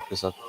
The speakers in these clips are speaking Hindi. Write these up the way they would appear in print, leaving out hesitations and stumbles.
आपके साथ।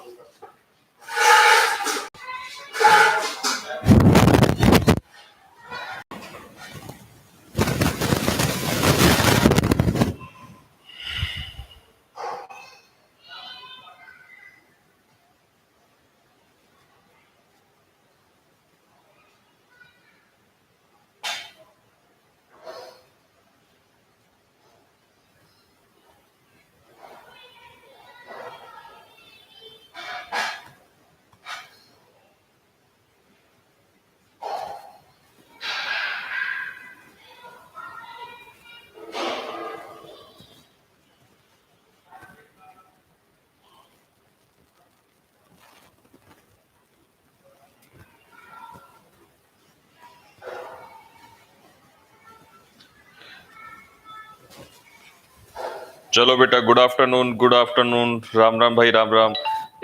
चलो बेटा, good afternoon, good afternoon, Ram Ram भाई, राम राम।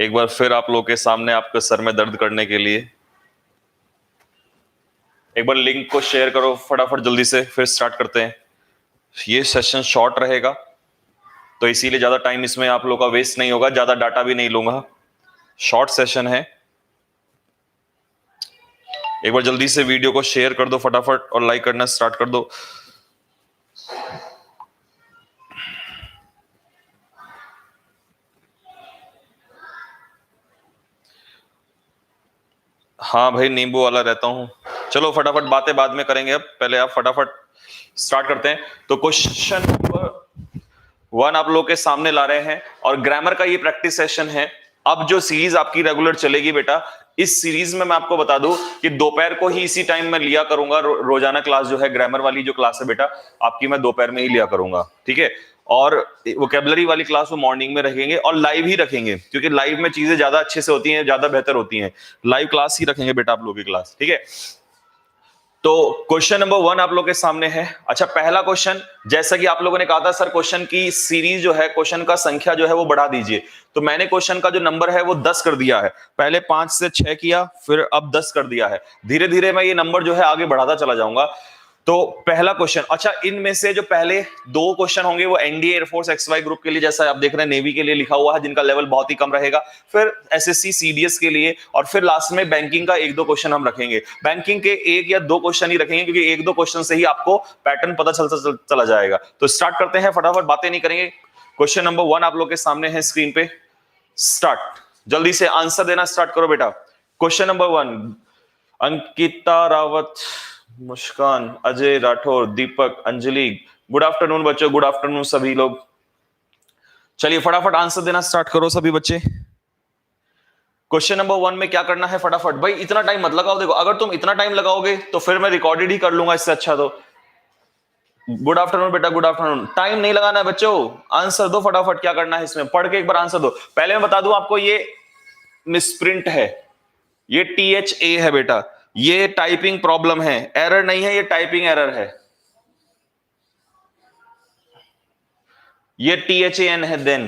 एक बार फिर आप लोगों के सामने आपके सर में दर्द करने के लिए। एक बार लिंक को शेयर करो फटाफट जल्दी से, फिर स्टार्ट करते हैं। ये सेशन शॉर्ट रहेगा तो इसीलिए ज्यादा टाइम इसमें आप लोगों का वेस्ट नहीं होगा, ज्यादा डाटा भी नहीं लूंगा, शॉर्ट सेशन है। एक बार जल्दी से वीडियो को शेयर कर दो फटाफट और लाइक करना स्टार्ट कर दो। हाँ भाई, नींबू वाला रहता हूं। चलो फटाफट, बातें बाद में करेंगे, अब पहले आप फटाफट स्टार्ट करते हैं। तो क्वेश्चन नंबर 1 आप लोग के सामने ला रहे हैं और ग्रामर का ये प्रैक्टिस सेशन है। अब जो सीरीज आपकी रेगुलर चलेगी बेटा, इस सीरीज में मैं आपको बता दूं कि दोपहर को ही इसी टाइम में लिया करूंगा। रोजाना क्लास जो है ग्रामर वाली जो क्लास है बेटा आपकी, मैं दोपहर में ही लिया करूंगा, ठीक है। और वोकेबलरी वाली क्लास वो मॉर्निंग में रखेंगे और लाइव ही रखेंगे, क्योंकि लाइव में चीजें ज्यादा अच्छे से होती हैं, ज्यादा बेहतर होती हैं। लाइव क्लास ही रखेंगे बेटा आप लोगों की क्लास, ठीक है। तो क्वेश्चन नंबर 1 आप लोग के सामने है। अच्छा, पहला क्वेश्चन, जैसा कि आप लोगों ने कहा था सर क्वेश्चन की सीरीज जो है, क्वेश्चन का संख्या जो है वो बढ़ा दीजिए, तो मैंने क्वेश्चन का जो नंबर है वो 10 कर दिया है। पहले 5 से 6 किया, फिर अब 10 कर दिया है। धीरे धीरे मैं ये नंबर जो है आगे बढ़ाता चला जाऊंगा। तो पहला क्वेश्चन, अच्छा इनमें से जो पहले 2 क्वेश्चन होंगे वो एनडीए एयरफोर्स एक्सवाई ग्रुप के लिए, जैसा आप देख रहे हैं नेवी के लिए लिखा हुआ है, जिनका लेवल बहुत ही कम रहेगा। फिर एसएससी सीडीएस के लिए, और फिर लास्ट में बैंकिंग का 1-2 क्वेश्चन हम रखेंगे। बैंकिंग के 1 या 2 क्वेश्चन ही रखेंगे, क्योंकि 1-2 क्वेश्चन से ही आपको पैटर्न पता चला जाएगा। तो स्टार्ट करते हैं, फटाफट बातें नहीं करेंगे। क्वेश्चन नंबर 1 आप लोग के सामने है स्क्रीन पे। स्टार्ट, जल्दी से आंसर देना स्टार्ट करो बेटा। क्वेश्चन नंबर 1, अंकिता रावत, मुस्कान, अजय राठौर, दीपक, अंजलि, गुड आफ्टरनून बच्चों, गुड आफ्टरनून सभी लोग। चलिए फटाफट आंसर देना स्टार्ट करो सभी बच्चे। क्वेश्चन नंबर 1 में क्या करना है फटाफट, भाई इतना टाइम मत लगाओ। देखो अगर तुम इतना टाइम लगाओगे तो फिर मैं रिकॉर्डेड ही कर लूंगा, इससे अच्छा। तो गुड आफ्टरनून बेटा, गुड आफ्टरनून। टाइम नहीं लगाना है बच्चों, आंसर दो फटाफट। क्या करना है इसमें, पढ़ के एक बार आंसर दो। पहले मैं बता दूं आपको, ये मिसप्रिंट है, ये THA है बेटा, ये टाइपिंग प्रॉब्लम है, एरर नहीं है, ये टाइपिंग एरर है। ये THAN है, than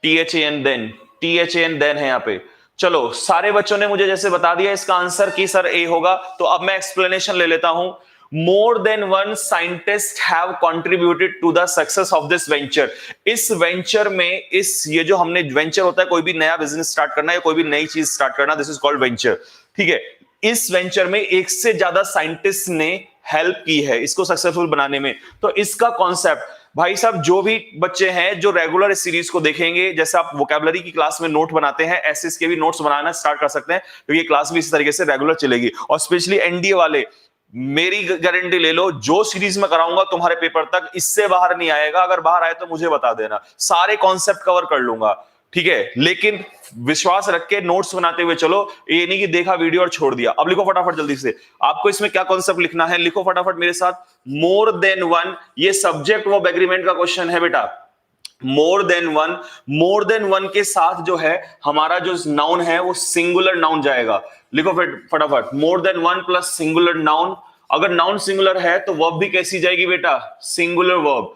THAN than, THAN than है यहां पे। चलो सारे बच्चों ने मुझे जैसे बता दिया इसका आंसर कि सर ए होगा, तो अब मैं एक्सप्लेनेशन ले लेता हूं। More than one scientist have contributed to the success of this venture. इस वेंचर में, इस ये जो हमने वेंचर होता है, कोई भी नया बिजनेस स्टार्ट करना या कोई भी नई चीज स्टार्ट करना, दिस इज कॉल्ड वेंचर, ठीक है। इस वेंचर में एक से ज्यादा साइंटिस्ट ने हेल्प की है इसको सक्सेसफुल बनाने में। तो इसका कॉन्सेप्ट, भाई साहब जो भी बच्चे हैं जो रेगुलर इस सीरीज को देखेंगे, जैसे आप वोकैबुलरी की क्लास में नोट बनाते हैं, ऐसे इसके भी नोट्स बनाना स्टार्ट कर सकते हैं, क्योंकि ये क्लास भी इस तरीके से रेगुलर चलेगी। और स्पेशली एनडीए वाले, मेरी गारंटी ले लो, जो सीरीज में कराऊंगा तुम्हारे पेपर तक इससे बाहर नहीं आएगा। अगर बाहर आए तो मुझे बता देना, सारे कॉन्सेप्ट कवर कर लूंगा, ठीक है। लेकिन विश्वास रख के नोट्स बनाते हुए चलो, ये नहीं कि देखा वीडियो और छोड़ दिया। अब लिखो फटाफट जल्दी से, आपको इसमें क्या कॉन्सेप्ट लिखना है, लिखो फटाफट मेरे साथ। मोर देन वन, ये सब्जेक्ट वर्ब एग्रीमेंट का क्वेश्चन है बेटा। मोर देन वन, मोर देन वन के साथ जो है हमारा जो नाउन है वो सिंगुलर नाउन जाएगा। लिखो फटाफट, मोर than one plus singular noun. अगर नाउन सिंगुलर है तो वर्ब भी कैसी जाएगी बेटा, सिंगुलर वर्ब,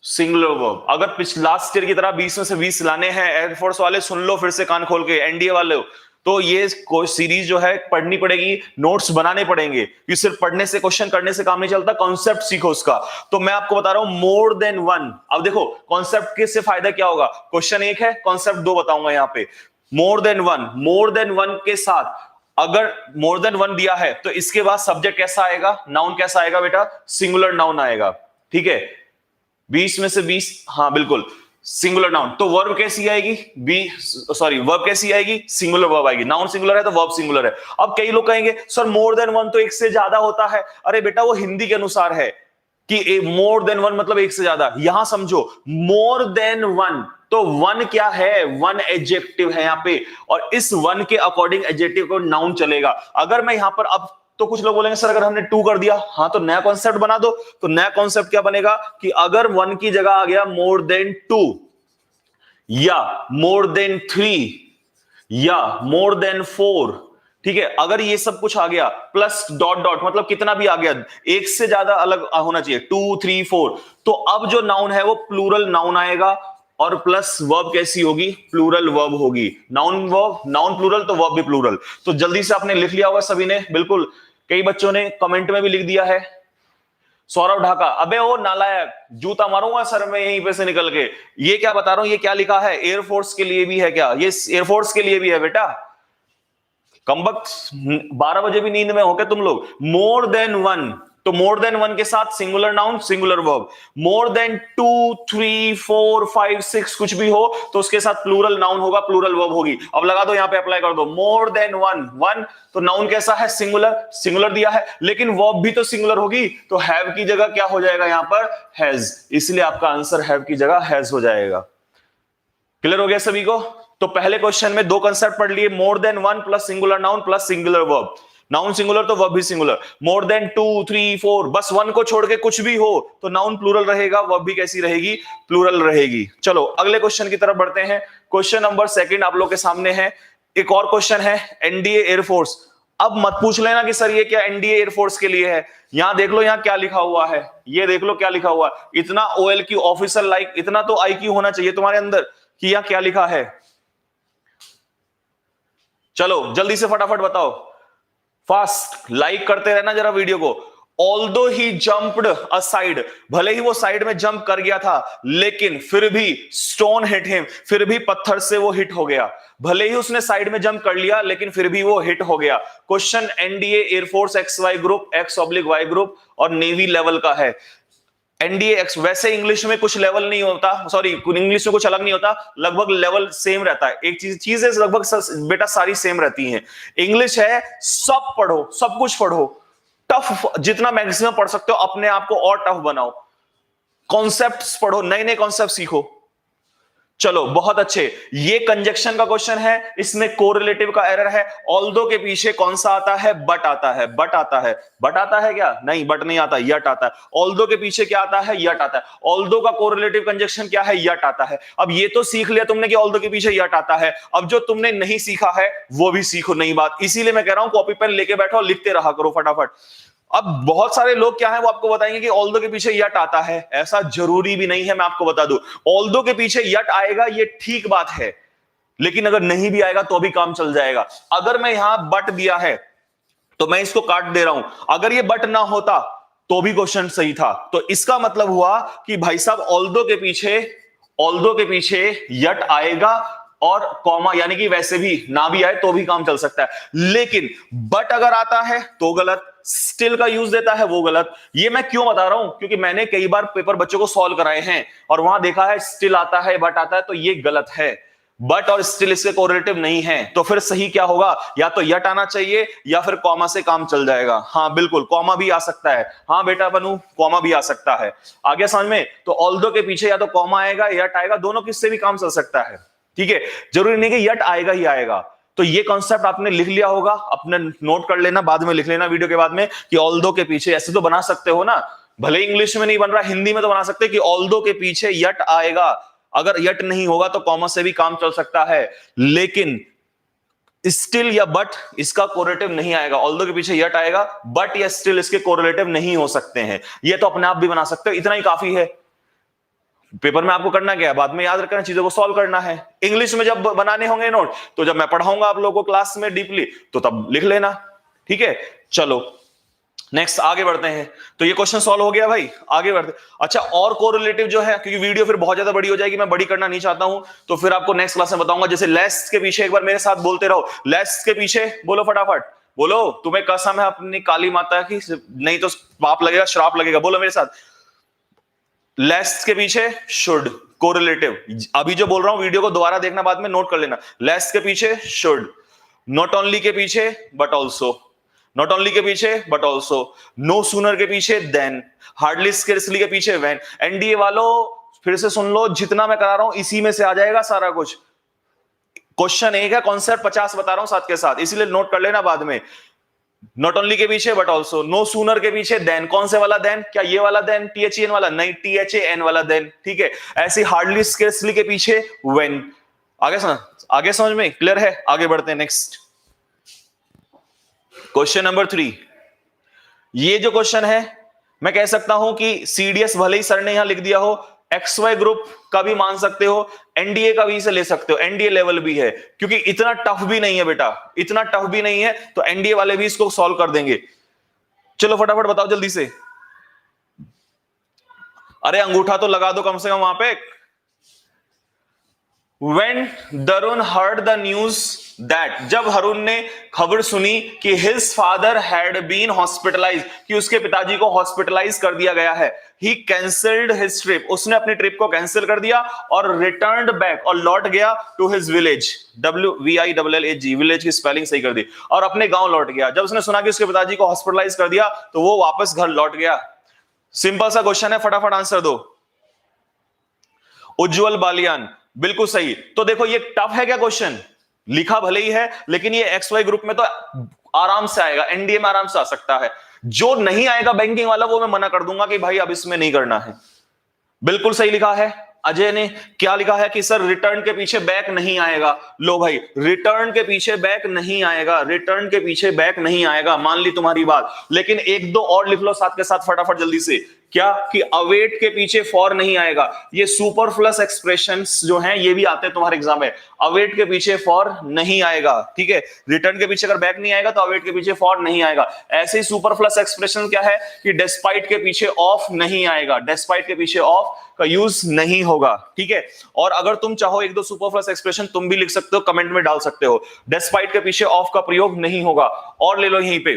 सिंगुलर वर्ब। अगर लास्ट ईयर की तरह 20 में से 20 लाने हैं, एयरफोर्स वाले सुन लो फिर से कान खोल के, एनडीए वाले तो ये सीरीज जो है पढ़नी पड़ेगी, नोट्स बनाने पड़ेंगे, ये सिर्फ पढ़ने से क्वेश्चन करने से काम नहीं चलता, कॉन्सेप्ट सीखो उसका। तो मैं आपको बता रहा हूं मोर देन वन। अब देखो कॉन्सेप्ट के से फायदा क्या होगा, क्वेश्चन एक है, कॉन्सेप्ट दो बताऊंगा यहां पे। मोर देन वन के साथ अगर मोर देन वन दिया है तो इसके बाद सब्जेक्ट कैसा आएगा, नाउन कैसा आएगा बेटा, सिंगुलर नाउन आएगा, ठीक है, 20 में से 20, हाँ बिल्कुल सिंगुलर नाउन। तो वर्ब कैसी आएगी, वर्ब कैसी आएगी, सिंगुलर वर्ब आएगी। नाउन सिंगुलर है तो वर्ब सिंगुलर है। अब कई लोग कहेंगे सर मोर देन वन तो एक से ज्यादा होता है। अरे बेटा वो हिंदी के अनुसार है कि मोर देन वन मतलब एक से ज्यादा। यहां समझो मोर देन वन, तो वन क्या है, वन एडजेक्टिव है यहां पे, और इस वन के अकॉर्डिंग एडजेक्टिव को नाउन चलेगा। अगर मैं यहां पर अब तो कुछ लोग बोलेंगे सर अगर हमने टू कर दिया, हाँ तो नया कॉन्सेप्ट बना दो। तो नया कॉन्सेप्ट क्या बनेगा कि अगर वन की जगह आ गया मोर देन टू, या मोर देन थ्री, या मोर देन फोर, ठीक है, अगर ये सब कुछ आ गया प्लस डॉट डॉट मतलब कितना भी आ गया, एक से ज्यादा अलग होना चाहिए, 2 3 4, तो अब जो नाउन है वो प्लूरल नाउन आएगा, और प्लस वर्ब कैसी होगी, प्लूरल वर्ब होगी। नाउन वर्ब, नाउन प्लूरल तो वर्ब भी प्लूरल। तो जल्दी से आपने लिख लिया होगा सभी ने, बिल्कुल, कई बच्चों ने कमेंट में भी लिख दिया है। सौरभ ढाका, अबे वो नालायक, जूता मारूंगा सर में यहीं पे से निकल के। ये क्या बता रहा हूं, ये क्या लिखा है, एयरफोर्स के लिए भी है क्या, ये एयरफोर्स के लिए भी है बेटा। कमबख्त 12 बजे भी नींद में हो के तुम लोग। मोर देन वन, तो मोर देन वन के साथ singular noun singular verb. More than 2 3 4 5 6 कुछ भी हो तो उसके साथ प्लूरल नाउन होगा, प्लूरल वर्ब होगी। अब लगा दो यहां पे, अप्लाई कर दो, मोर देन वन, वन तो नाउन कैसा है, सिंगुलर, सिंगुलर दिया है, लेकिन वर्ब भी तो सिंगुलर होगी, तो हैव की जगह क्या हो जाएगा यहां पर, हैज, इसलिए आपका आंसर हैव की जगह हैज हो जाएगा। क्लियर हो गया सभी को। तो पहले क्वेश्चन में दो कंसेप्ट पढ़ लिए, मोर than one plus singular noun plus singular verb. Noun singular तो वर्ब भी सिंगुलर। मोर देन 2 3 4, बस वन को छोड़ के कुछ भी हो तो नाउन प्लूरल रहेगा, वर्ब भी कैसी रहेगी, प्लूरल रहेगी। चलो अगले क्वेश्चन की तरफ बढ़ते हैं। क्वेश्चन नंबर 2 आप लोग के सामने है। एक और क्वेश्चन है, एनडीए एयरफोर्स। अब मत पूछ लेना कि सर ये क्या एनडीए एयरफोर्स के लिए है। यहां देख लो, यहां क्या लिखा हुआ है, ये देख लो क्या लिखा हुआ है। इतना ओएल की ऑफिसर लाइक, इतना तो आईक्यू होना चाहिए तुम्हारे अंदर कि यहां क्या लिखा है। चलो जल्दी से फटाफट बताओ, फास्ट लाइक करते रहना जरा वीडियो को। ऑल्दो ही जंप्ड असाइड, भले ही वो साइड में जंप कर गया था लेकिन फिर भी स्टोन हिट हिम, फिर भी पत्थर से वो हिट हो गया। भले ही उसने साइड में जंप कर लिया लेकिन फिर भी वो हिट हो गया। Question NDA air force XY group, X/Y group और नेवी लेवल का है। एनडीए एक्स, वैसे इंग्लिश में कुछ लेवल नहीं होता, सॉरी इंग्लिश में कुछ अलग नहीं होता, लगभग लेवल सेम रहता है। एक चीजें लगभग बेटा सारी सेम रहती हैं। इंग्लिश है सब पढ़ो, सब कुछ पढ़ो, टफ जितना मैक्सिमम पढ़ सकते हो, अपने आप को और टफ बनाओ, कॉन्सेप्ट्स पढ़ो, नए नए कॉन्सेप्ट सीखो। चलो बहुत अच्छे। ये कंजक्शन का क्वेश्चन है, इसमें कोरिलेटिव का एरर है। ऑल्दो के पीछे कौन सा आता है, बट आता है, बट आता है, बट आता है क्या, नहीं बट नहीं आता, यट आता है। ऑल्दो के पीछे क्या आता है, यट आता है। ऑल्दो का कोरिलेटिव कंजक्शन क्या है, यट आता है। अब ये तो सीख लिया तुमने कि ऑल्दो के पीछे यट आता है, अब जो तुमने नहीं सीखा है वो भी सीखो, नई बात। इसीलिए मैं कह रहा हूं कॉपी पेन लेके बैठो, लिखते रहा करो फटाफट। अब बहुत सारे लोग क्या है वो आपको बताएंगे कि ऑल्दो के पीछे यट आता है, ऐसा जरूरी भी नहीं है, मैं आपको बता दूं। ऑल्दो के पीछे यट आएगा ये ठीक बात है, लेकिन अगर नहीं भी आएगा तो भी काम चल जाएगा। अगर मैं यहां बट दिया है तो मैं इसको काट दे रहा हूं, अगर ये बट ना होता तो भी क्वेश्चन सही था। तो इसका मतलब हुआ कि भाई साहब ऑल्दो के पीछे यट आएगा और कॉमा, यानी कि वैसे भी ना भी आए तो भी काम चल सकता है। लेकिन बट अगर आता है तो गलत, स्टिल का यूज देता है वो गलत। ये मैं क्यों बता रहा हूं, क्योंकि मैंने कई बार पेपर बच्चों को सॉल्व कराए हैं और वहां देखा है स्टिल आता है, बट आता है, तो ये गलत है। बट और स्टिल इसके कोरिलेटिव नहीं है, तो फिर सही क्या होगा, या तो यट आना चाहिए या फिर कॉमा से काम चल जाएगा। हाँ बिल्कुल, कॉमा भी आ सकता है, हाँ बेटा बनू कॉमा भी आ सकता है। आगे समझ में, तो ऑल्दो के पीछे या तो कॉमा आएगा, यट आएगा, दोनों किससे भी काम चल सकता है, ठीक है। जरूरी नहीं कि यट आएगा ही आएगा। तो ये कॉन्सेप्ट आपने लिख लिया होगा, अपने नोट कर लेना, बाद में लिख लेना वीडियो के बाद में कि ऑल्दो के पीछे, ऐसे तो बना सकते हो ना, भले इंग्लिश में नहीं बन रहा, हिंदी में तो बना सकते कि ऑल्दो के पीछे यट आएगा। अगर यट नहीं होगा तो कॉमा से भी काम चल सकता है, लेकिन स्टिल या बट इसका कोरिलेटिव नहीं आएगा। ऑल्दो के पीछे यट आएगा, बट या स्टिल इसके कोरिलेटिव नहीं हो सकते हैं। ये तो अपने आप भी बना सकते हो, इतना ही काफी है। पेपर में आपको करना क्या है, बाद में याद रखना, चीजों को सॉल्व करना है। इंग्लिश में जब बनाने होंगे नोट, तो जब मैं पढ़ाऊंगा आप लोगों को क्लास में डीपली, तो तब लिख लेना, ठीक है। चलो नेक्स्ट आगे बढ़ते हैं। तो ये क्वेश्चन सॉल्व हो गया भाई, आगे बढ़ते। अच्छा, और कोरिलेटिव जो है, क्योंकि वीडियो फिर बहुत ज्यादा बड़ी हो जाएगी, मैं बड़ी करना नहीं चाहता हूं, तो फिर आपको नेक्स्ट क्लास में बताऊंगा। जैसे लेस के पीछे, एक बार मेरे साथ बोलते रहो, लेस के पीछे बोलो फटाफट, बोलो तुम्हें कसम है अपनी काली माता की, नहीं तो पाप लगेगा, श्राप लगेगा, बोलो मेरे साथ। लेस के पीछे शुड, कोरिलेटिव। अभी जो बोल रहा हूं वीडियो को दोबारा देखना, बाद में नोट कर लेना। लेस के पीछे शुड, नॉट ओनली के पीछे बट ऑल्सो, नॉट ओनली के पीछे बट ऑल्सो, नो सूनर के पीछे देन, हार्डली स्केर्सली के पीछे व्हेन। एनडीए वालों फिर से सुन लो, जितना मैं करा रहा हूं इसी में से आ जाएगा सारा कुछ। क्वेश्चन एक है, कॉन्सेप्ट 50 बता रहा हूं साथ के साथ, इसीलिए नोट कर लेना बाद में। नॉट ओनली के पीछे बट ऑल्सो, नो सूनर के पीछे देन, कौन से वाला देन, क्या ये वाला देन THEN वाला, नहीं THAN वाला देन, ठीक है। ऐसे हार्डली स्केर्सली के पीछे व्हेन। आगे समझ में क्लियर है, आगे बढ़ते हैं नेक्स्ट। Question number 3। ये जो क्वेश्चन है, मैं कह सकता हूं कि CDS भले ही सर ने यहां लिख दिया हो, XY ग्रुप का भी मान सकते हो, NDA का भी इसे ले सकते हो, NDA लेवल भी है, क्योंकि इतना टफ भी नहीं है बेटा, इतना टफ भी नहीं है, तो NDA वाले भी इसको सॉल्व कर देंगे। चलो फटाफट बताओ जल्दी से। अरे अंगूठा तो लगा दो कम से कम वहां पे। When Darun heard the news that, जब हरुण ने खबर सुनी कि his father had been hospitalized, कि उसके पिताजी को हॉस्पिटलाइज कर दिया गया है, he cancelled his trip, उसने अपनी ट्रिप को कैंसिल कर दिया और returned back, और लौट गया to his village, WVILLAG, village की स्पेलिंग सही कर दी, और अपने गांव लौट गया। जब उसने सुना कि उसके पिताजी को हॉस्पिटलाइज कर दिया, तो वो वापस घर लौट गया। सिंपल सा क्वेश्चन है, फटाफट आंसर दो। उज्जवल बालियान, बिल्कुल सही। तो देखो ये टफ है क्या क्वेश्चन, लिखा भले ही है, लेकिन ये XY ग्रुप में तो आराम से आएगा, NDA में आराम से आ सकता है। जो नहीं आएगा बैंकिंग वाला, वो मैं मना कर दूंगा कि भाई अब इसमें नहीं करना है। बिल्कुल सही लिखा है। अजय ने क्या लिखा है कि सर रिटर्न के पीछे बैक नहीं आएगा। लो भाई, रिटर्न के पीछे बैक नहीं आएगा, रिटर्न के पीछे बैक नहीं आएगा, मान ली तुम्हारी बात। लेकिन एक दो और लिख लो साथ के साथ फटाफट जल्दी से, क्या कि अवेट के पीछे फॉर नहीं आएगा। ये सुपरफ्लस एक्सप्रेशंस जो हैं ये भी आते हैं तुम्हारे एग्जाम में। अवेट के पीछे फॉर नहीं आएगा, ठीक है। रिटर्न के पीछे अगर बैक नहीं आएगा तो अवेट के पीछे फॉर नहीं आएगा। ऐसे ही सुपरफ्लस एक्सप्रेशन क्या है कि डेस्पाइट के पीछे ऑफ नहीं आएगा, डेस्पाइट के पीछे ऑफ का यूज नहीं होगा, ठीक है। और अगर तुम चाहो एक दो सुपरफ्लस एक्सप्रेशन तुम भी लिख सकते हो, कमेंट में डाल सकते हो। डेस्पाइट के पीछे ऑफ का प्रयोग नहीं होगा। और ले लो यहीं पे,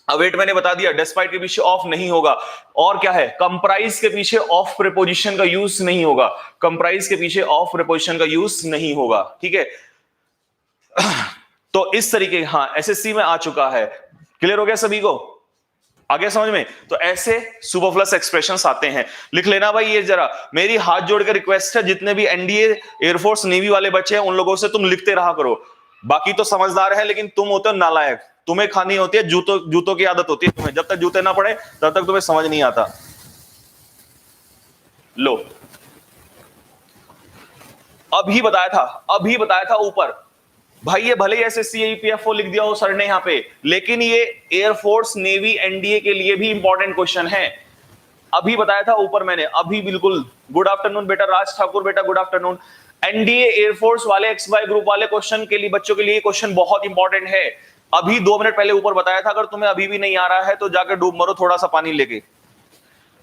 अवेट मैंने बता दिया, डेस्पाइट के पीछे ऑफ नहीं होगा। और क्या है, कंप्राइज के पीछे ऑफ प्रीपोजिशन का यूज नहीं होगा, कंप्राइज के पीछे ऑफ प्रीपोजिशन का यूज नहीं होगा, ठीक है। तो इस तरीके, हाँ SSC में आ चुका है, क्लियर हो गया सभी को, आगे समझ में। तो ऐसे सुपरफ्लस एक्सप्रेशंस आते हैं, लिख लेना भाई। ये जरा मेरी हाथ जोड़ के रिक्वेस्ट है, जितने भी NDA एयरफोर्स नेवी वाले बच्चे हैं उन लोगों से तुम लिखते रहा करो। बाकी तो समझदार है, लेकिन तुम होते हो नालायक, तुम्हें खानी होती है जूतों की आदत होती है तुम्हें। जब तक जूते ना पड़े तब तक तुम्हें समझ नहीं आता। लो, अभी बताया था ऊपर भाई, ये भले ही SSC APFO लिख दिया हो सर ने यहाँ पे, लेकिन ये एयरफोर्स नेवी NDA के लिए भी इंपॉर्टेंट क्वेश्चन है। अभी बताया था ऊपर मैंने, अभी बिल्कुल। गुड आफ्टरनून बेटा, राज ठाकुर बेटा गुड आफ्टरनून। NDA एयरफोर्स वाले XY ग्रुप वाले क्वेश्चन के लिए, बच्चों के लिए क्वेश्चन बहुत इंपॉर्टेंट है। अभी 2 मिनट पहले ऊपर बताया था, अगर तुम्हें अभी भी नहीं आ रहा है तो जाकर डूब मरो थोड़ा सा पानी लेके।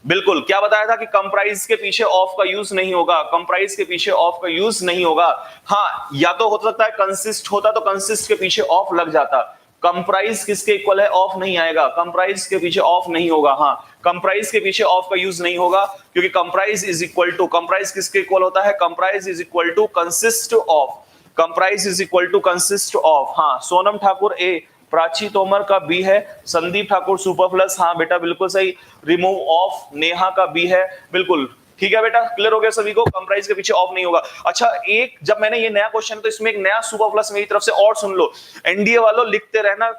बिल्कुल, क्या बताया था कि कंप्राइज के पीछे ऑफ का यूज नहीं होगा, कंप्राइज के पीछे ऑफ का यूज नहीं होगा। हाँ, या तो हो सकता है कंसिस्ट होता तो कंसिस्ट के पीछे ऑफ लग जाता। कंप्राइज किसके इक्वल है, ऑफ नहीं आएगा, कंप्राइज के पीछे ऑफ नहीं होगा। हाँ, कंप्राइज के पीछे ऑफ का यूज नहीं होगा, क्योंकि comprise is equal to, comprise किसके इक्वल होता है, comprise is equal to consist of, comprise is equal to consist of. हाँ, सोनम ठाकुर ए, प्राची तोमर का बी है, संदीप ठाकुर सुपरफ्लस, हाँ बेटा बिल्कुल सही। रिमूव ऑफ, नेहा का बी है, बिल्कुल ठीक है बेटा, क्लियर हो गया सभी को, कंप्राइज के पीछे ऑफ नहीं होगा। अच्छा, एक जब मैंने ये नया क्वेश्चन, तो इसमें एक नया सुपरफ्लस मेरी तरफ से और सुन लो, NDA वालों लिखते रहना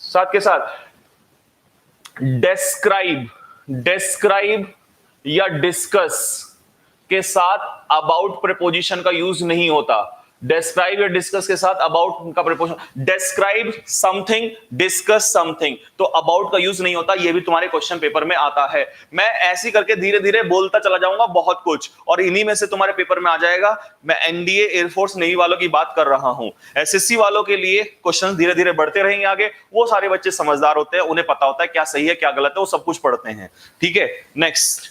साथ के साथ। डेस्क्राइब, डेस्क्राइब या डिस्कस के साथ अबाउट प्रीपोजिशन का यूज नहीं होता। डिस्क्राइब या डिस्कस के साथ अबाउट का preposition, describe something, discuss something, तो अबाउट का यूज नहीं होता, ये भी तुम्हारे क्वेश्चन पेपर में आता है। मैं ऐसी करके धीरे धीरे बोलता चला जाऊंगा बहुत कुछ, और इन्हीं में से तुम्हारे पेपर में आ जाएगा। मैं एनडीए, एयरफोर्स, नेवी वालों की बात कर रहा हूं। एसएससी वालों के लिए क्वेश्चन धीरे धीरे बढ़ते रहेंगे आगे। वो सारे बच्चे समझदार होते हैं, उन्हें पता होता है क्या सही है क्या गलत है, वो सब कुछ पढ़ते हैं। ठीक है, नेक्स्ट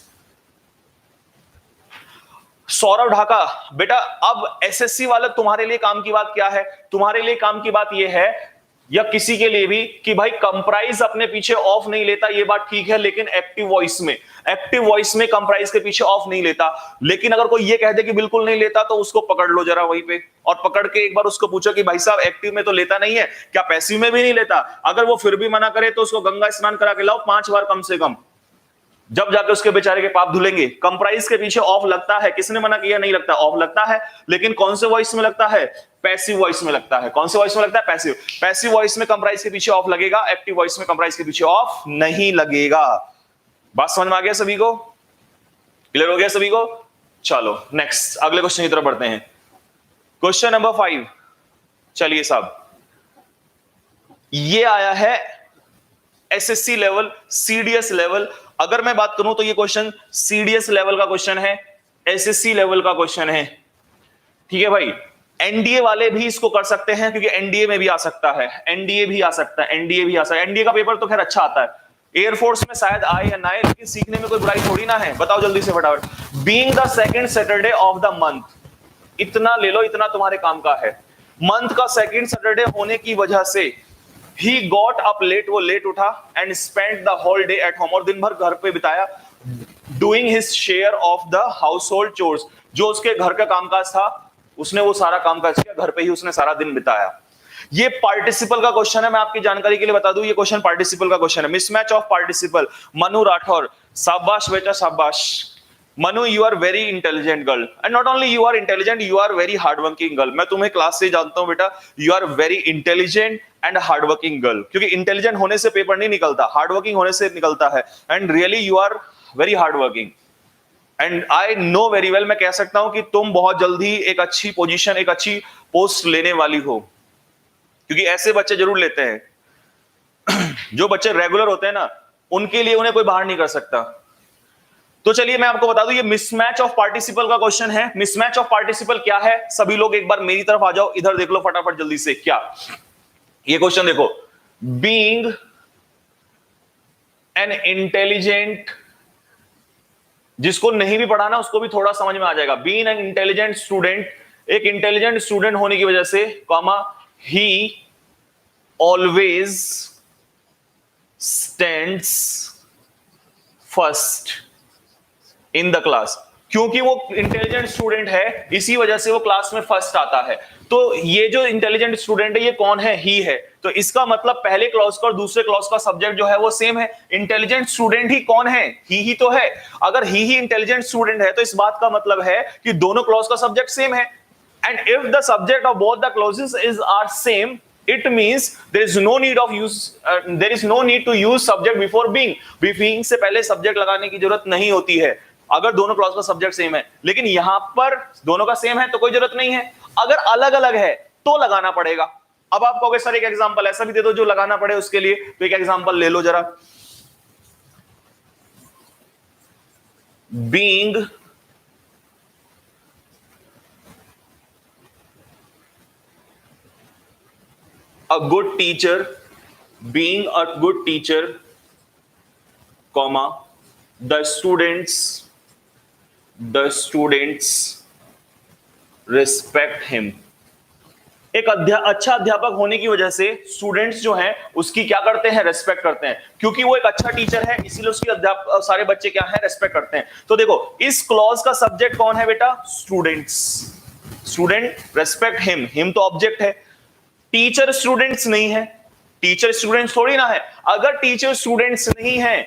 सौरभ ढाका। बेटा अब एसएससी वाले तुम्हारे लिए काम की बात क्या है? तुम्हारे लिए काम की बात यह है, या किसी के लिए भी, कि भाई कंप्राइज अपने पीछे ऑफ नहीं लेता, ये बात ठीक है, लेकिन एक्टिव वॉइस में कंप्राइज के पीछे ऑफ नहीं लेता। लेकिन अगर कोई ये कह दे कि बिल्कुल नहीं लेता, तो उसको पकड़ लो जरा वहीं पे, और पकड़ के एक बार उसको पूछो कि भाई साहब एक्टिव में तो लेता नहीं है क्या, पैसिव में भी नहीं लेता? अगर वो फिर भी मना करे तो उसको गंगा स्नान करा के लाओ 5 बार कम से कम, जब जाके उसके बेचारे के पाप धुलेंगे। कंप्राइज के पीछे ऑफ लगता है, किसने मना किया? नहीं लगता, ऑफ लगता है। लेकिन कौन से वॉइस में लगता है? पैसिव वॉइस में लगता है। कौन से वॉइस में लगता है? पैसिव वॉइस में कंप्राइज के पीछे ऑफ लगेगा, एक्टिव वॉइस में कंप्राइज के पीछे ऑफ नहीं लगेगा। बात समझ में आ गया सभी को? क्लियर हो गया सभी को? चलो नेक्स्ट अगले क्वेश्चन की तरफ बढ़ते हैं। क्वेश्चन नंबर 5, चलिए साहब, ये आया है एसएससी लेवल, सीडीएस लेवल। अगर मैं बात करूं तो ये क्वेश्चन सीडीएस लेवल का क्वेश्चन है, एसएससी लेवल का क्वेश्चन है। ठीक है भाई, एनडीए वाले भी इसको कर सकते हैं, क्योंकि एनडीए में भी आ सकता है, एनडीए भी आ सकता है, एनडीए भी आ सकता है। एनडीए का पेपर तो खैर अच्छा आता है, एयरफोर्स में शायद आए या ना आए, लेकिन सीखने में कोई बुराई थोड़ी ना है। बताओ जल्दी से फटाफट। Being the second Saturday of the month, इतना ले लो, इतना तुम्हारे काम का है। मंथ का सेकंड सैटरडे होने की वजह से he got up late, वो लेट उठा, and spent the whole day at home, और दिन भर घर पे बिताया, doing his share of the household chores, जो उसके घर का कामकाज था उसने वो सारा कामकाज किया, घर पे ही उसने सारा दिन बिताया। ये पार्टिसिपल का क्वेश्चन है, मैं आपकी जानकारी के लिए बता दूं, ये क्वेश्चन पार्टिसिपल का क्वेश्चन है। Mismatch of participle. Manu Rathore, शाबाश बेटा शाबाश। Manu, you are very intelligent girl, and not only you are intelligent, you are very hard working girl. मैं तुम्हें क्लास से जानता हूं बेटा, you are very intelligent and hard working girl, क्योंकि इंटेलिजेंट होने से पेपर नहीं निकलता, हार्ड वर्किंग होने से निकलता है। And really you are very hard working, and I know very well, मैं कह सकता हूं कि तुम बहुत जल्दी एक अच्छी पोजीशन, एक अच्छी पोस्ट लेने वाली हो, क्योंकि ऐसे बच्चे जरूर लेते हैं। जो बच्चे रेगुलर होते हैं ना, उनके लिए उन्हें कोई बाहर नहीं कर सकता। तो चलिए मैं आपको बता दूं, ये मिसमैच ऑफ पार्टिसिपल का क्वेश्चन है। मिसमैच ऑफ पार्टिसिपल क्या है? सभी लोग एक बार मेरी तरफ आ जाओ, इधर देख लो फटाफट जल्दी से। क्या ये क्वेश्चन देखो, बीइंग एन इंटेलिजेंट, जिसको नहीं भी पढ़ाना उसको भी थोड़ा समझ में आ जाएगा। बीइंग एन इंटेलिजेंट स्टूडेंट, एक इंटेलिजेंट स्टूडेंट होने की वजह से, comma, he always stands first in the class. क्योंकि वो इंटेलिजेंट स्टूडेंट है, इसी वजह से वो क्लास में फर्स्ट आता है। तो ये जो इंटेलिजेंट स्टूडेंट है, ये कौन है? ही है। तो इसका मतलब पहले क्लॉज का और दूसरे क्लॉज का सब्जेक्ट जो है वो सेम है। इंटेलिजेंट स्टूडेंट ही कौन है? ही तो है। अगर ही इंटेलिजेंट स्टूडेंट है, तो इस बात का मतलब है कि दोनों क्लॉज का सब्जेक्ट सेम है। And if the subject of both the clauses is are same, it means there is no need of use there is no need to use subject before being। being से पहले सब्जेक्ट लगाने की जरूरत नहीं होती है, अगर दोनों क्लॉज का सब्जेक्ट सेम है। लेकिन यहां पर दोनों का सेम है तो कोई जरूरत नहीं है, अगर अलग अलग है तो लगाना पड़ेगा। अब आप कहोगे सर एक एग्जांपल ऐसा भी दे दो जो लगाना पड़े उसके लिए, तो एक एग्जांपल ले लो जरा। Being a good teacher, being a good teacher, comma, the students respect him। एक अच्छा अध्यापक होने की वजह से स्टूडेंट्स जो हैं उसकी क्या करते हैं? रेस्पेक्ट करते हैं, क्योंकि वो एक अच्छा टीचर है, इसीलिए उसकी सारे बच्चे क्या है? रेस्पेक्ट करते हैं। तो देखो इस क्लॉज का सब्जेक्ट कौन है बेटा? Students. Student respect him, him तो ऑब्जेक्ट है। टीचर स्टूडेंट्स नहीं है, टीचर स्टूडेंट्स थोड़ी ना है। अगर टीचर स्टूडेंट्स नहीं है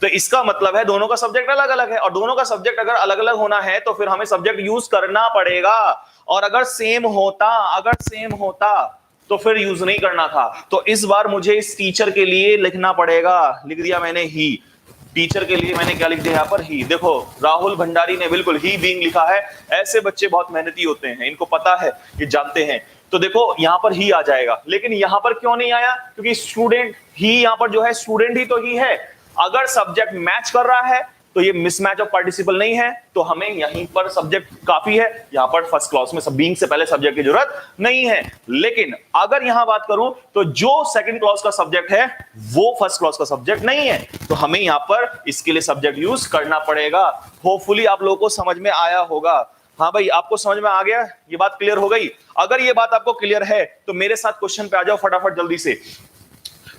तो इसका मतलब है दोनों का सब्जेक्ट अलग अलग है, और दोनों का सब्जेक्ट अगर अलग अलग होना है तो फिर हमें सब्जेक्ट यूज करना पड़ेगा। और अगर सेम होता तो फिर यूज नहीं करना था। तो इस बार मुझे इस टीचर के लिए लिखना पड़ेगा, लिख दिया मैंने ही। टीचर के लिए मैंने क्या लिख दिया यहाँ पर, ही। देखो राहुल भंडारी ने बिल्कुल ही बीइंग लिखा है। ऐसे बच्चे बहुत मेहनती होते हैं, इनको पता है, ये जानते हैं। तो देखो यहां पर ही आ जाएगा, लेकिन यहां पर क्यों नहीं आया? क्योंकि स्टूडेंट ही यहां पर जो है, स्टूडेंट ही तो ही है। अगर सब्जेक्ट मैच कर रहा है तो ये मिसमैच ऑफ पार्टिसिपल नहीं है, तो हमें यहीं पर सब्जेक्ट काफी है। यहां पर फर्स्ट क्लॉज में सब बीइंग से पहले सब्जेक्ट की जरूरत नहीं है। लेकिन अगर यहां बात करूं तो जो सेकंड क्लॉज का सब्जेक्ट है वो फर्स्ट क्लॉज का सब्जेक्ट नहीं है, तो हमें यहां पर इसके लिए सब्जेक्ट यूज करना पड़ेगा। होपफुली आप लोगों को समझ में आया होगा। हाँ भाई, आपको समझ में आ गया? ये बात क्लियर हो गई? अगर ये बात आपको क्लियर है तो मेरे साथ क्वेश्चन पे आ जाओ फटाफट जल्दी से।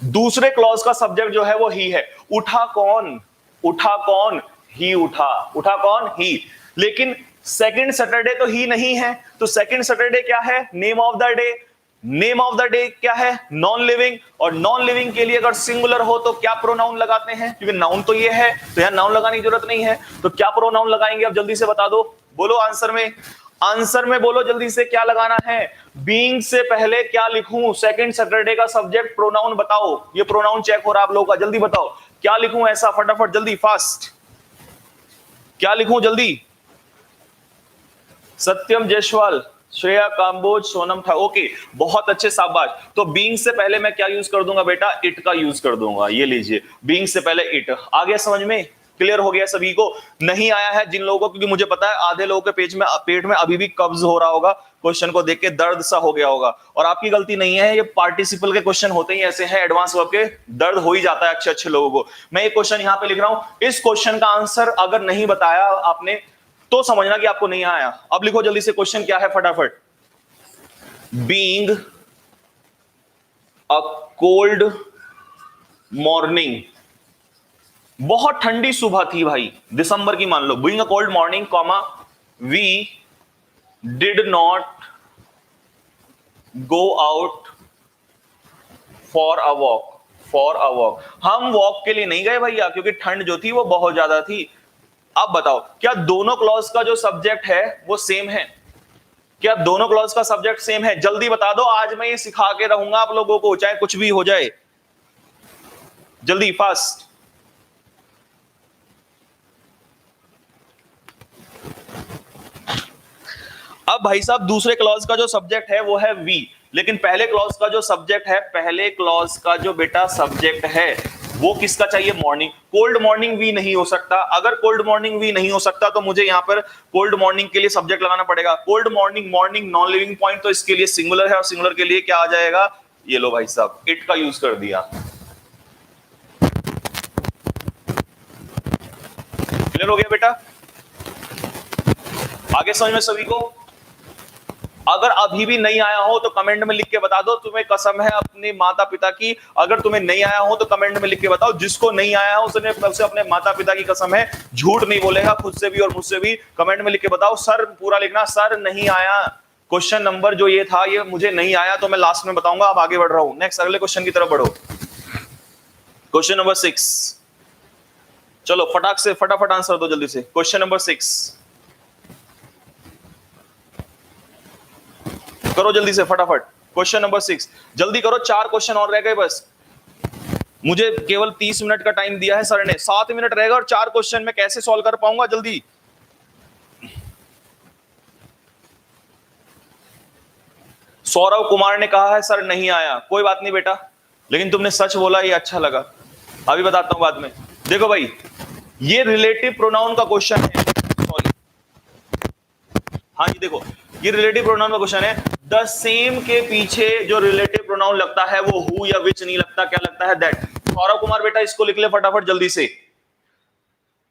दूसरे क्लॉज का सब्जेक्ट जो है वो ही है। उठा कौन? उठा कौन? ही उठा। उठा कौन? ही। लेकिन सेकंड सैटरडे तो ही नहीं है, तो सेकंड सैटरडे क्या है? Name of the day. Name of the day क्या है? Non living. और नॉन लिविंग के लिए अगर सिंगुलर हो तो क्या प्रोनाउन लगाते हैं? क्योंकि नाउन तो ये है, तो यहां नाउन लगाने की जरूरत नहीं है, तो क्या प्रोनाउन लगाएंगे? अब जल्दी से बता दो, बोलो आंसर में। आंसर में बोलो जल्दी से, क्या लगाना है? बीइंग से पहले क्या लिखूं? सेकंड सैटरडे का सब्जेक्ट प्रोनाउन बताओ। ये प्रोनाउन चेक हो रहा है आप लोगों का, जल्दी बताओ क्या लिखूं ऐसा, फटाफट जल्दी फास्ट। क्या लिखूं जल्दी? सत्यम जायसवाल, श्रेया काम्बोज, सोनम था। ओके, बहुत अच्छे, शाबाश। तो बीइंग से पहले मैं क्या यूज कर दूंगा बेटा? इट का यूज कर दूंगा। ये लीजिए, बीइंग से पहले इट। आ गया समझ में? क्लियर हो गया सभी को? नहीं आया है जिन लोगों को, क्योंकि मुझे पता है आधे लोगों के पेट में अभी भी कब्ज हो रहा होगा, क्वेश्चन को देख के दर्द सा हो गया होगा। और आपकी गलती नहीं है, ये पार्टिसिपल के क्वेश्चन होते ही ऐसे हैं, एडवांस वर्ब के, दर्द हो ही जाता है अच्छे अच्छे लोगों को। मैं ये क्वेश्चन यहां पे लिख रहा हूं, इस क्वेश्चन का आंसर अगर नहीं बताया आपने तो समझना कि आपको नहीं आया। अब लिखो जल्दी से, क्वेश्चन क्या है फटाफट। बीइंग अ कोल्ड मॉर्निंग, बहुत ठंडी सुबह थी भाई, दिसंबर की मान लो। Being a cold morning, comma, we did not go out for a walk. For a walk, हम वॉक के लिए नहीं गए भैया, क्योंकि ठंड जो थी वो बहुत ज्यादा थी। अब बताओ, क्या दोनों क्लॉज का जो सब्जेक्ट है वो सेम है? क्या दोनों क्लॉज का सब्जेक्ट सेम है? जल्दी बता दो, आज मैं ये सिखा के रहूंगा आप लोगों को, चाहे कुछ भी हो जाए। जल्दी फास्ट। अब भाई साहब, दूसरे क्लॉज का जो सब्जेक्ट है वो है वी, लेकिन पहले क्लॉज का जो सब्जेक्ट है, पहले क्लॉज का जो बेटा सब्जेक्ट है वो किसका चाहिए? मॉर्निंग। कोल्ड मॉर्निंग वी नहीं हो सकता। अगर कोल्ड मॉर्निंग वी नहीं हो सकता तो मुझे यहां पर कोल्ड मॉर्निंग के लिए सब्जेक्ट लगाना पड़ेगा। Cold morning, morning non living point, तो इसके लिए सिंगुलर है, और सिंगुलर के लिए क्या आ जाएगा? ये लो भाई साहब, इट का यूज कर दिया। क्लियर हो गया बेटा? आगे समझ में सभी को? अगर अभी भी नहीं आया हो तो कमेंट में लिख के बता दो, तुम्हें कसम है अपने माता पिता की, अगर तुम्हें नहीं आया हो तो कमेंट में लिख के बताओ। जिसको नहीं आया हो उसने अपने माता पिता की कसम है, झूठ नहीं बोलेगा, खुद से भी और मुझसे भी। कमेंट में लिख के बताओ, सर पूरा लिखना, सर नहीं आया, क्वेश्चन नंबर जो ये था ये मुझे नहीं आया, तो मैं लास्ट में बताऊंगा। अब आगे बढ़ रहा हूं, नेक्स्ट अगले क्वेश्चन की तरफ बढ़ो। क्वेश्चन नंबर 6, चलो फटाफट आंसर दो जल्दी से। क्वेश्चन नंबर 6 करो जल्दी से फटाफट। क्वेश्चन नंबर 6 जल्दी करो, 4 क्वेश्चन और रह गए बस। मुझे केवल 30 मिनट का टाइम दिया है सर ने, 7 मिनट रहेगा और 4 क्वेश्चन मैं कैसे सॉल्व कर पाऊंगा? जल्दी। सौरव कुमार ने कहा है सर नहीं आया, कोई बात नहीं बेटा, लेकिन तुमने सच बोला, ये अच्छा लगा। अभी बताता हूं बाद में। देखो भाई, ये रिलेटिव प्रोनाउन का क्वेश्चन है, सॉरी, हाँ जी देखो, ये रिलेटिव प्रोनाउन का क्वेश्चन है। द सेम के पीछे जो रिलेटिव प्रोनाउन लगता है वो हु या विच नहीं लगता, क्या लगता है? दैट। सौरव कुमार बेटा इसको लिख ले फटाफट जल्दी से।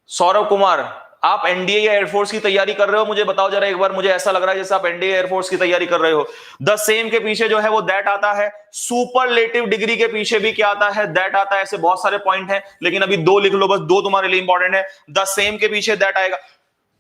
सौरव कुमार, आप एनडीए या एयरफोर्स की तैयारी कर रहे हो? मुझे बताओ जरा एक बार, मुझे ऐसा लग रहा है जैसे आप एनडीए एयरफोर्स की तैयारी कर रहे हो। द सेम के पीछे जो है वो दैट आता है। सुपरलेटिव डिग्री के पीछे भी क्या आता है? दैट आता है। ऐसे बहुत सारे पॉइंट हैं, लेकिन अभी 2 लिख लो बस, 2 तुम्हारे लिए इंपॉर्टेंट है। द सेम के पीछे दैट आएगा।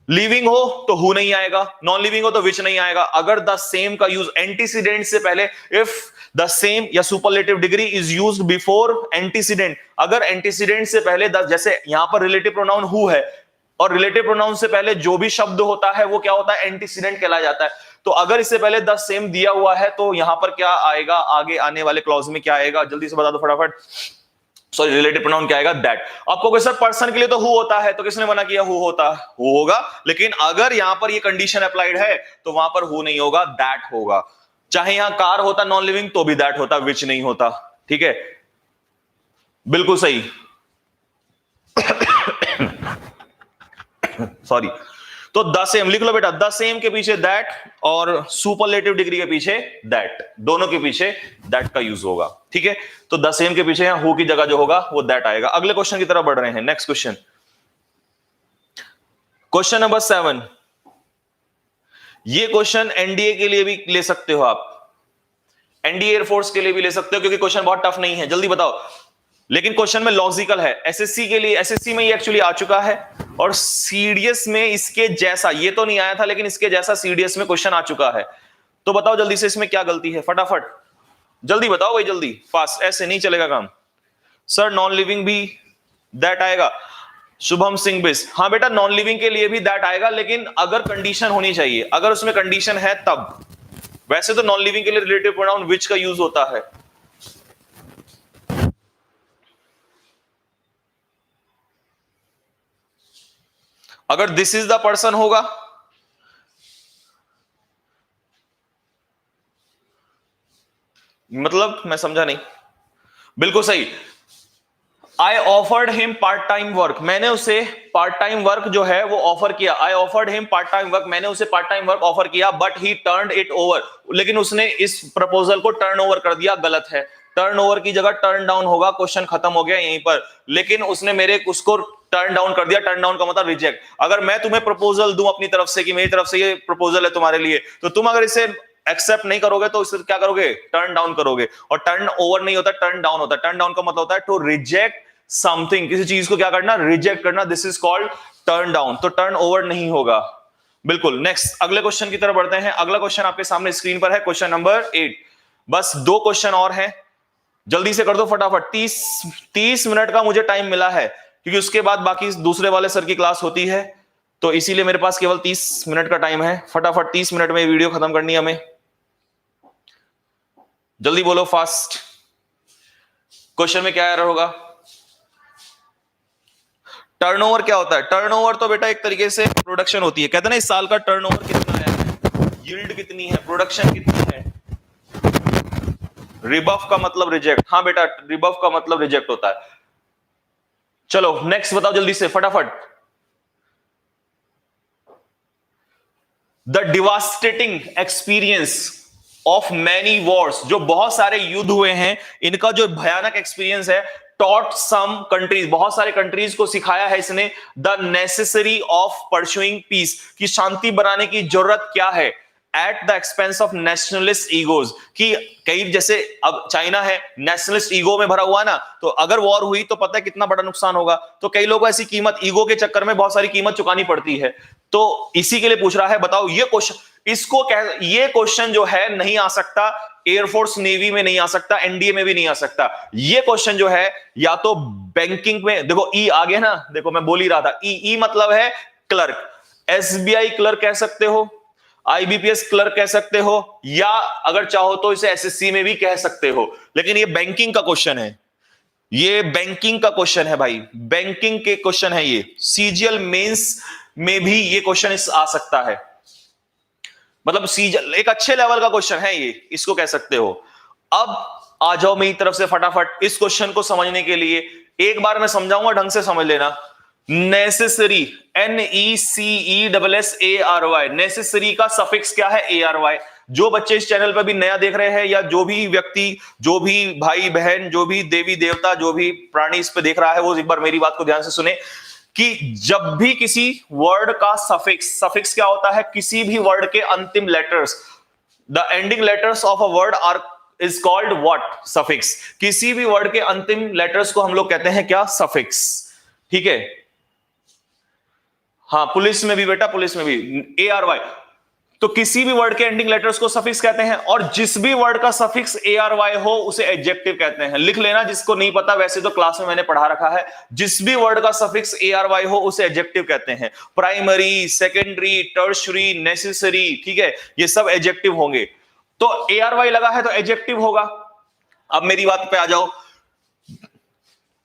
लिविंग हो तो हु नहीं आएगा, नॉन लिविंग हो तो विच नहीं आएगा। अगर द सेम का यूज एंटीसीडेंट से पहले, इफ द सेम या superlative degree is used before antecedent, अगर एंटीसीडेंट से पहले जैसे यहां पर रिलेटिव प्रोनाउन हु है, और रिलेटिव प्रोनाउन से पहले जो भी शब्द होता है वो क्या होता है? एंटीसीडेंट कहलाया जाता है। तो अगर इससे पहले द सेम दिया हुआ है तो यहां पर क्या आएगा? आगे आने वाले क्लॉज में क्या आएगा? जल्दी से बता दो फटाफट। सॉरी रिलेटिव प्रोनाउन क्या आएगा, दैट। आपको कोई सर पर्सन के लिए तो हु होता है, तो किसने मना किया, हु होता, हु होगा। लेकिन अगर यहां पर ये कंडीशन अप्लाइड है तो वहां पर हु नहीं होगा, दैट होगा। चाहे यहां कार होता नॉन लिविंग तो भी दैट होता, विच नहीं होता। ठीक है, बिल्कुल सही। सॉरी, तो द सेम लिख लो बेटा, द सेम के पीछे दैट और सुपरलेटिव डिग्री के पीछे दैट, दोनों के पीछे दैट का यूज होगा। ठीक है, तो द सेम के पीछे यहां हु की जगह जो होगा वो दैट आएगा। अगले क्वेश्चन की तरफ बढ़ रहे हैं। Next question, question number 7। ये क्वेश्चन एनडीए के लिए भी ले सकते हो आप, एनडीए एयरफोर्स के लिए भी ले सकते हो, क्योंकि क्वेश्चन बहुत टफ नहीं है। जल्दी बताओ, लेकिन क्वेश्चन में लॉजिकल है। एसएससी के लिए, एसएससी में ये एक्चुअली आ चुका है, और सीडीएस में इसके जैसा, ये तो नहीं आया था लेकिन इसके जैसा सीडीएस में क्वेश्चन आ चुका है। तो बताओ जल्दी से इसमें क्या गलती है, फटाफट जल्दी बताओ भाई, जल्दी फास्ट, ऐसे नहीं चलेगा काम। सर नॉन लिविंग भी दैट आएगा, शुभम सिंह बिस, हाँ बेटा नॉन लिविंग के लिए भी दैट आएगा, लेकिन अगर कंडीशन होनी चाहिए, अगर उसमें कंडीशन है तब। वैसे तो नॉन लिविंग के लिए रिलेटिव प्रोनाउन विच का यूज होता है। अगर दिस इज द पर्सन होगा, मतलब मैं समझा नहीं, बिल्कुल सही। I offered him part time work, मैंने उसे पार्ट टाइम वर्क जो है वो ऑफर किया। I offered him part time work, मैंने उसे पार्ट टाइम वर्क ऑफर किया, but he turned it over, लेकिन उसने इस प्रपोजल को टर्न ओवर कर दिया। गलत है, टर्न ओवर की जगह टर्न डाउन होगा, क्वेश्चन खत्म हो गया यहीं पर। लेकिन उसने मेरे उसको टर्न डाउन कर दिया, टर्न डाउन का मतलब रिजेक्ट। अगर मैं तुम्हें प्रपोजल दूं अपनी तरफ से कि मेरी तरफ से ये प्रपोजल है तुम्हारे लिए, तो तुम अगर इसे एक्सेप्ट नहीं करोगे तो इसे क्या करोगे, टर्न डाउन करोगे। और टर्न ओवर नहीं होता, टर्न डाउन होता है। टर्न डाउन का मतलब होता है टू रिजेक्ट समथिंग, किसी चीज को क्या करना, रिजेक्ट करना, this is called turn down. तो टर्न ओवर नहीं होगा। बिल्कुल। नेक्स्ट अगले क्वेश्चन की तरफ बढ़ते हैं। अगला क्वेश्चन आपके सामने स्क्रीन पर है, क्वेश्चन नंबर 8। बस 2 क्वेश्चन और हैं, जल्दी से कर दो फटाफट। 30 मिनट का मुझे टाइम मिला है, क्योंकि उसके बाद बाकी दूसरे वाले सर की क्लास होती है, तो इसीलिए मेरे पास केवल 30 मिनट का टाइम है। फटाफट 30 मिनट में वीडियो खत्म करनी है हमें। जल्दी बोलो फास्ट। क्वेश्चन में क्या एरर होगा? टर्नओवर क्या होता है? टर्नओवर तो बेटा एक तरीके से प्रोडक्शन होती है। कहते हैं ना इस साल का टर्नओवर कितना आया है, यील्ड कितनी है, प्रोडक्शन कितनी है। रिबफ का मतलब रिजेक्ट, हाँ बेटा रिबफ का मतलब रिजेक्ट होता है। चलो नेक्स्ट बताओ जल्दी से फटाफट। The devastating experience of many Wars, जो बहुत सारे युद्ध हुए हैं, इनका जो भयानक एक्सपीरियंस है, टॉट सम कंट्रीज, बहुत सारे कंट्रीज को सिखाया है इसने, the necessary of pursuing peace, की शांति बनाने की जरूरत क्या है, at the expense of nationalist egos, कि कई जैसे अब चाइना है, नेशनलिस्ट ईगो में भरा हुआ ना, तो अगर वॉर हुई तो पता है कितना बड़ा नुकसान होगा। तो कई लोगों को ऐसी कीमत, ईगो के चक्कर में बहुत सारी कीमत चुकानी पड़ती है। तो इसी के लिए पूछ रहा है। बताओ ये क्वेश्चन, इसको ये क्वेश्चन जो है नहीं आ सकता, एयरफोर्स नेवी में नहीं आ सकता, एनडीए में भी नहीं आ सकता। ये क्वेश्चन जो है या तो बैंकिंग में, देखो ई आ गया ना, देखो मैं बोल ही रहा था, ई मतलब है क्लर्क, एसबीआई क्लर्क कह सकते हो, आईबीपीएस क्लर्क कह सकते हो, या अगर चाहो तो इसे एसएससी में भी कह सकते हो। लेकिन ये बैंकिंग का क्वेश्चन है, ये बैंकिंग का क्वेश्चन है भाई, बैंकिंग के क्वेश्चन है ये। सीजीएल मेंस में भी ये क्वेश्चन आ सकता है, मतलब सीजीएल एक अच्छे लेवल का क्वेश्चन है ये, इसको कह सकते हो। अब आ जाओ मेरी तरफ से फटाफट इस क्वेश्चन को समझने के लिए। एक बार मैं समझाऊंगा, ढंग से समझ लेना। नेसेसरी, NECESSARY, नेसेसरी का सफिक्स क्या है? ARY। जो बच्चे इस चैनल पर भी नया देख रहे हैं, या जो भी व्यक्ति, जो भी भाई बहन, जो भी देवी देवता, जो भी प्राणी इस पे देख रहा है, वो एक बार मेरी बात को ध्यान से सुने कि जब भी किसी वर्ड का सफिक्स, सफिक्स क्या होता है? किसी भी वर्ड के अंतिम letters, the ending letters of a word are is called what? Suffix. किसी भी वर्ड के अंतिम लेटर्स को हम लोग कहते हैं क्या? सफिक्स। ठीक है, हाँ पुलिस में भी बेटा, पुलिस में भी ARY। तो किसी भी वर्ड के एंडिंग लेटर्स को सफिक्स कहते हैं, और जिस भी वर्ड का सफिक्स ARY हो उसे एडजेक्टिव कहते हैं। लिख लेना जिसको नहीं पता, वैसे तो क्लास में मैंने पढ़ा रखा है। जिस भी वर्ड का सफिक्स ARY हो उसे एडजेक्टिव कहते हैं। प्राइमरी, सेकेंडरी, टर्शियरी, नेसेसरी, ठीक है, ये सब एडजेक्टिव होंगे। तो ARY लगा है तो एडजेक्टिव होगा। अब मेरी बात पे आ जाओ,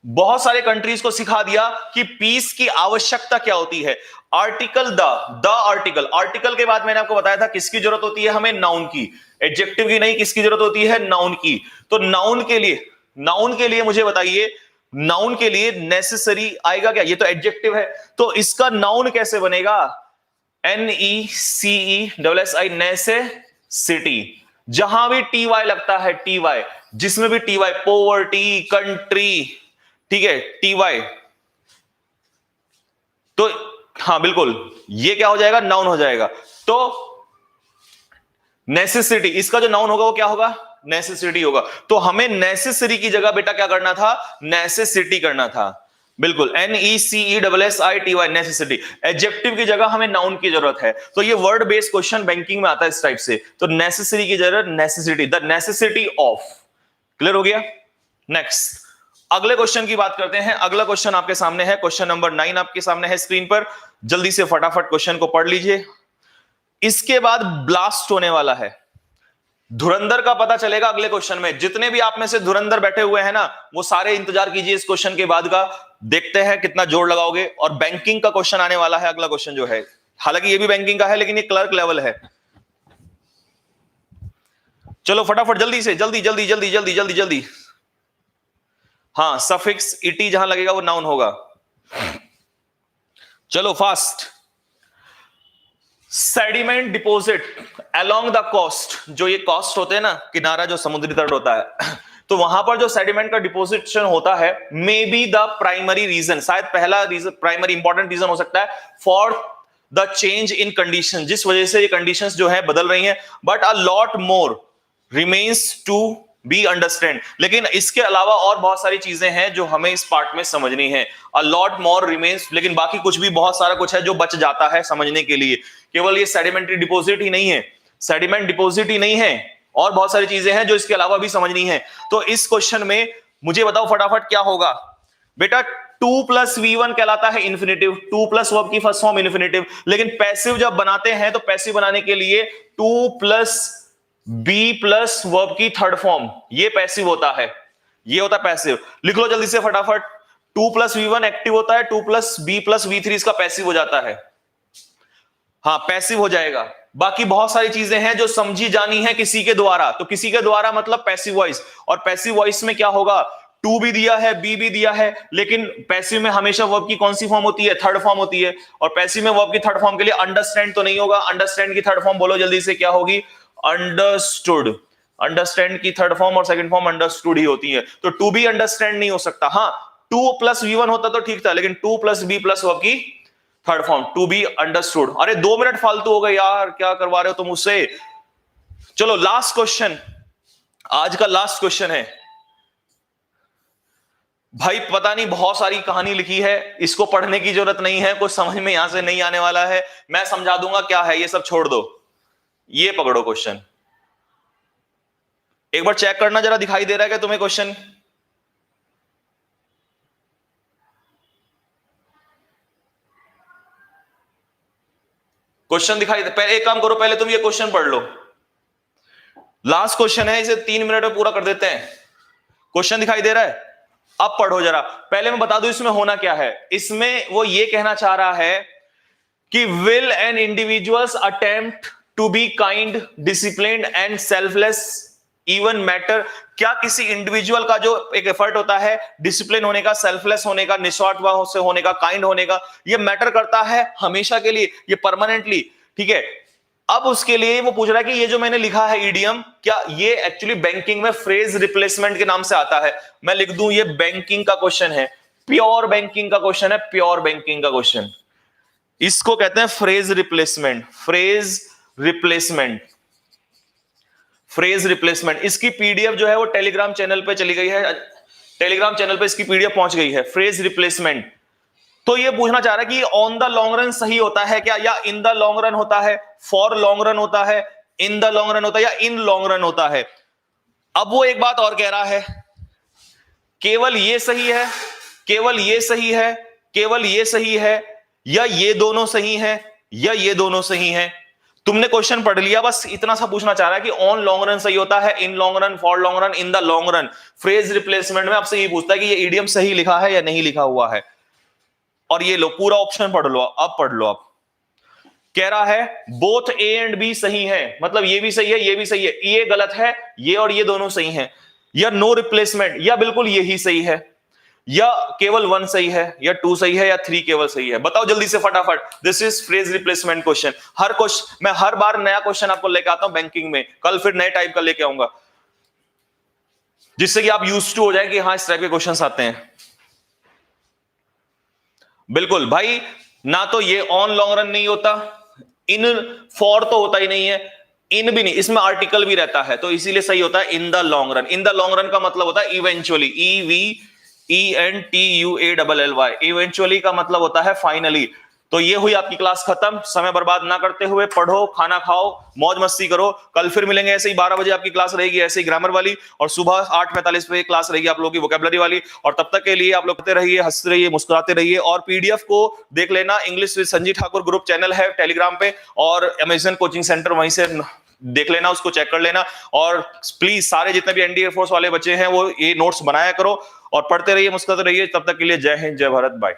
बहुत सारे कंट्रीज को सिखा दिया कि पीस की आवश्यकता क्या होती है। आर्टिकल द आर्टिकल, आर्टिकल के बाद मैंने आपको बताया था किसकी जरूरत होती है हमें, नाउन की, एडजेक्टिव की नहीं, किसकी जरूरत होती है, नाउन की। तो नाउन के लिए मुझे बताइए, नाउन के लिए नेसेसरी आएगा क्या, ये तो एडजेक्टिव है, तो इसका नाउन कैसे बनेगा, NECESSI, नेसेसिटी। जहां भी TY लगता है, TY, जिसमें भी TY, पोवर्टी, कंट्री, ठीक है, TY, तो हाँ बिल्कुल ये क्या हो जाएगा, नाउन हो जाएगा। तो नेसेसिटी, इसका जो नाउन होगा वो क्या होगा, नेसेसिटी होगा। तो हमें नेसेसरी की जगह बेटा क्या करना था, नेसेसिटी करना था, बिल्कुल, NECESSITY, नेसेसिटी। एडजेक्टिव की जगह हमें नाउन की जरूरत है। तो ये वर्ड बेस्ड क्वेश्चन बैंकिंग में आता है इस टाइप से। तो नेसेसरी की जरूरत necessity, the necessity of. Clear हो गया। नेक्स्ट अगले क्वेश्चन की बात करते हैं। अगला क्वेश्चन आपके सामने है, क्वेश्चन नंबर 9 आपके सामने है स्क्रीन पर। जल्दी से फटाफट क्वेश्चन को पढ़ लीजिए। इसके बाद ब्लास्ट होने वाला है, धुरंधर का पता चलेगा अगले क्वेश्चन में। जितने भी आप में से धुरंधर बैठे हुए हैं ना, वो सारे इंतजार कीजिए इस क्वेश्चन के बाद का, देखते हैं कितना जोर लगाओगे। और बैंकिंग का क्वेश्चन आने वाला है अगला क्वेश्चन जो है, हालांकि ये भी बैंकिंग का है लेकिन ये क्लर्क लेवल है। चलो फटाफट जल्दी से, जल्दी जल्दी जल्दी जल्दी जल्दी जल्दी। हाँ, सफिक्स इटी जहां लगेगा वो नाउन होगा। चलो fast. Sediment deposit along the coast, जो ये कोस्ट होते हैं ना, किनारा जो समुद्री तट होता है, तो वहां पर जो सेडिमेंट का डिपोजिशन होता है, may be the primary reason, शायद पहला रीजन, प्राइमरी इंपॉर्टेंट रीजन हो सकता है for the change in condition, जिस वजह से ये कंडीशंस जो है बदल रही हैं। But a lot more remains to be understand, लेकिन इसके अलावा और बहुत सारी चीजें हैं जो हमें इस पार्ट में समझनी है। अ लॉट मोर रिमेन्स, लेकिन बाकी कुछ भी बहुत सारा कुछ है जो बच जाता है समझने के लिए। केवल ये सेडिमेंट्री डिपॉजिट ही नहीं है, सेडिमेंट डिपॉजिट ही नहीं है, और बहुत सारी चीजें हैं जो इसके अलावा भी समझनी है। तो इस क्वेश्चन में मुझे बताओ फटाफट क्या होगा बेटा। 2 + V1 कहलाता है इन्फिनेटिव, 2 प्लस वर्ब की फर्स्ट फॉर्म इन्फिनेटिव, लेकिन पैसिव जब बनाते हैं तो पैसिव बनाने के लिए 2 + B प्लस वर्ब की थर्ड फॉर्म, ये पैसिव होता है, ये होता है पैसिव। लिख लो जल्दी से फटाफट। 2 + V1 एक्टिव होता है, 2 + B + V3 इसका पैसिव हो जाता है। हाँ पैसिव हो जाएगा। बाकी बहुत सारी चीजें हैं जो समझी जानी है किसी के द्वारा, तो किसी के द्वारा मतलब पैसिव वॉइस। और पैसिव वॉइस में क्या होगा, 2 भी दिया है, B भी दिया है, लेकिन पैसिव में हमेशा वर्ब की कौन सी फॉर्म होती है, थर्ड फॉर्म होती है। और पैसिव में वर्ब की थर्ड फॉर्म के लिए अंडरस्टैंड तो नहीं होगा। अंडरस्टैंड की थर्ड फॉर्म बोलो जल्दी से, क्या होगी, अंडरस्टूड। अंडरस्टैंड की थर्ड फॉर्म और सेकंड फॉर्म अंडरस्टूड ही होती है। तो 2 भी अंडरस्टैंड नहीं हो सकता। हाँ 2 + V1 होता तो ठीक था, लेकिन 2 + B + वर्ब की third form, to be understood. अरे 2 मिनट फालतू हो गए यार, क्या करवा रहे हो तुम मुझसे। चलो लास्ट क्वेश्चन, आज का लास्ट क्वेश्चन है भाई। पता नहीं बहुत सारी कहानी लिखी है, इसको पढ़ने की जरूरत नहीं है, कुछ समझ में यहां से नहीं आने वाला है, मैं समझा दूंगा क्या है, ये सब छोड़ दो। ये पकड़ो क्वेश्चन, एक बार चेक करना जरा, दिखाई दे रहा है क्या तुम्हें क्वेश्चन। क्वेश्चन दिखाई दे, पहले एक काम करो, पहले तुम ये क्वेश्चन पढ़ लो, लास्ट क्वेश्चन है, इसे 3 मिनट में पूरा कर देते हैं। क्वेश्चन दिखाई दे रहा है, अब पढ़ो जरा। पहले मैं बता दूं इसमें होना क्या है। इसमें वो ये कहना चाह रहा है कि will an individuals attempt to be kind, disciplined and selfless even matter, क्या किसी इंडिविजुअल का जो एक एफर्ट होता है डिसिप्लिन होने का, सेल्फलेस होने का, निस्वार्थ से होने का, काइंड होने का, ये मैटर करता है हमेशा के लिए, ये परमानेंटली, ठीक है। अब उसके लिए वो पूछ रहा है कि ये जो मैंने लिखा है ईडियम, क्या ये एक्चुअली बैंकिंग में फ्रेज रिप्लेसमेंट के नाम से आता है। मैं लिख दूं ये बैंकिंग का क्वेश्चन है, प्योर बैंकिंग का क्वेश्चन है, प्योर बैंकिंग का क्वेश्चन। इसको कहते हैं phrase replacement, phrase replacement, phrase replacement. इसकी पीडीएफ जो है वो टेलीग्राम चैनल पे चली गई है, टेलीग्राम चैनल पे इसकी पीडीएफ पहुंच गई है, फ्रेज रिप्लेसमेंट। तो ये पूछना चाह रहा है कि ऑन द लॉन्ग रन सही होता है क्या, या इन द लॉन्ग रन होता है, फॉर लॉन्ग रन होता है, इन द लॉन्ग रन होता है, या इन लॉन्ग रन होता है। अब वो एक बात और कह रहा है, केवल ये सही है, केवल ये सही है, केवल ये सही है, या ये दोनों सही है, या ये दोनों सही है। तुमने क्वेश्चन पढ़ लिया, बस इतना सा पूछना चाह रहा है कि ऑन लॉन्ग रन सही होता है, in long run, for long run, in the long run. Phrase replacement में आपसे ये पूछता है कि ये इडियम सही लिखा है या नहीं लिखा हुआ है। और ये लो पूरा ऑप्शन पढ़ लो, अब पढ़ लो आप। कह रहा है बोथ ए एंड बी सही है, मतलब ये भी सही है ये भी सही है, ये गलत है, ये और ये दोनों सही है, या नो रिप्लेसमेंट, या बिल्कुल यही सही है, या केवल 1 सही है, या 2 सही है, या 3 केवल सही है। बताओ जल्दी से फटाफट। This is phrase replacement question. Her question मैं हर बार नया क्वेश्चन आपको लेके आता हूं बैंकिंग में, कल फिर नए टाइप का लेके आऊंगा, जिससे कि आप यूज्ड टू हो जाए कि हाँ इस टाइप के क्वेश्चंस आते हैं। बिल्कुल भाई, ना तो ये ऑन लॉन्ग रन नहीं होता, इन फॉर तो होता ही नहीं है, इन भी नहीं, इसमें आर्टिकल भी रहता है, तो इसीलिए सही होता है in the long run. In the long run का मतलब होता है इवेंचुअली, EVENTUALLY, इवेंचुअली का मतलब होता है फाइनली। तो ये हुई आपकी क्लास खत्म। समय बर्बाद ना करते हुए पढ़ो, खाना खाओ, मौज मस्ती करो। कल फिर मिलेंगे ऐसे ही 12 बजे आपकी क्लास रहेगी ऐसे ही ग्रामर वाली, और सुबह 8:45 पे क्लास रहेगी आप लोगों की वोकैबुलरी वाली। और तब तक के लिए आप लोग करते रहिए, हंसते रहिए, मुस्कुराते रहिए, और पीडीएफ को देख लेना। English with Sanjeev Thakur group channel है टेलीग्राम पे, और अमेजन कोचिंग सेंटर वहीं से देख लेना, उसको चेक कर लेना। और प्लीज सारे जितने भी एनडीए फोर्स वाले बच्चे हैं वो ये नोट्स बनाया करो और पढ़ते रहिए, मुस्कुराते रहिए। तब तक के लिए जय हिंद, जय भारत, बाय।